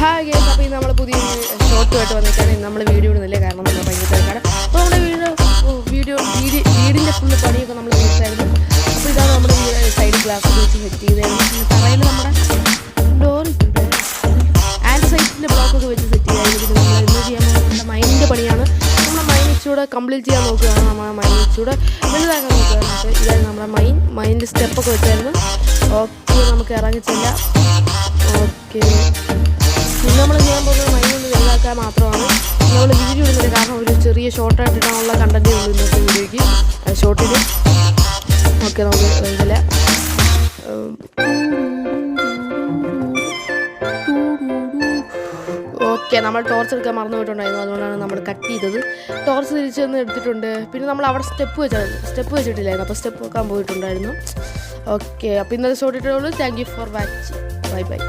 Hi guys, അപ്പോൾ ഇന്ന് നമ്മൾ പുതിയൊരു ഷോട്ടുമായിട്ട് വന്നിട്ടാണ് ഇന്ന് നമ്മൾ വീഡിയോ ഇടുന്നില്ല. കാരണം നമ്മൾ ഭയങ്കര തിരക്കാണ്. അപ്പോൾ നമ്മുടെ വീടിൻ്റെ ഫുള്ള് പണിയൊക്കെ നമ്മൾ തീർച്ചായിരുന്നു. അപ്പോൾ ഇതാണ് നമ്മുടെ സൈഡ് ഗ്ലാസ് വെച്ച് സെറ്റ് ചെയ്തായിരുന്നു. പിന്നെ തറയിൽ നമ്മുടെ ഡോർ ആൻഡ് സൈറ്റിൻ്റെ ബ്ലോക്കൊക്കെ വെച്ച് സെറ്റ് ചെയ്തായിരുന്നു. പിന്നെ നമ്മൾ ഇന്ന് ചെയ്യാൻ പോകുന്നത് നമ്മുടെ മൈനിൻ്റെ പണിയാണ്. നമ്മുടെ മൈൻ ഇച്ചൂടെ കംപ്ലീറ്റ് ചെയ്യാൻ നോക്കുകയാണ്. നമ്മുടെ മൈൻ ഇച്ചൂടെ വലുതാക്കാൻ നോക്കുകയാണ്. അപ്പോൾ ഇതായിരുന്നു നമ്മുടെ മൈനിൻ്റെ സ്റ്റെപ്പൊക്കെ വെച്ചായിരുന്നു. ഓക്കെ, നമുക്ക് ഇറങ്ങിച്ചില്ല. ഓക്കെ, പിന്നെ നമ്മൾ ചെയ്യാൻ പോകുന്നത് മൈനൊന്ന് വലുതാക്കാൻ മാത്രമാണ്. നമ്മൾ വീഡിയോ ഇടുന്നത് കാരണം ഒരു ചെറിയ ഷോർട്ടായിട്ട് ഇടാനുള്ള കണ്ടൻറ്റേ ഉള്ളൂ ഇന്നത്തെ വീഡിയോയ്ക്ക് ഷോർട്ടിൽ. ഓക്കെ, നമുക്ക് ഇതില്ല. ഓക്കെ, നമ്മൾ ടോർച്ച് എടുക്കാൻ മറന്നു പോയിട്ടുണ്ടായിരുന്നു. അതുകൊണ്ടാണ് നമ്മൾ കട്ട് ചെയ്തത്. ടോർച്ച് തിരിച്ച് വന്ന് എടുത്തിട്ടുണ്ട്. പിന്നെ നമ്മൾ അവിടെ സ്റ്റെപ്പ് വെച്ചിട്ടില്ലായിരുന്നു. അപ്പോൾ സ്റ്റെപ്പ് വെക്കാൻ പോയിട്ടുണ്ടായിരുന്നു. ഓക്കെ, അപ്പോൾ ഇന്നത്തെ ഷോർട്ട് ഇട്ടേ ഉള്ളൂ. Thank you for watching. Bye bye.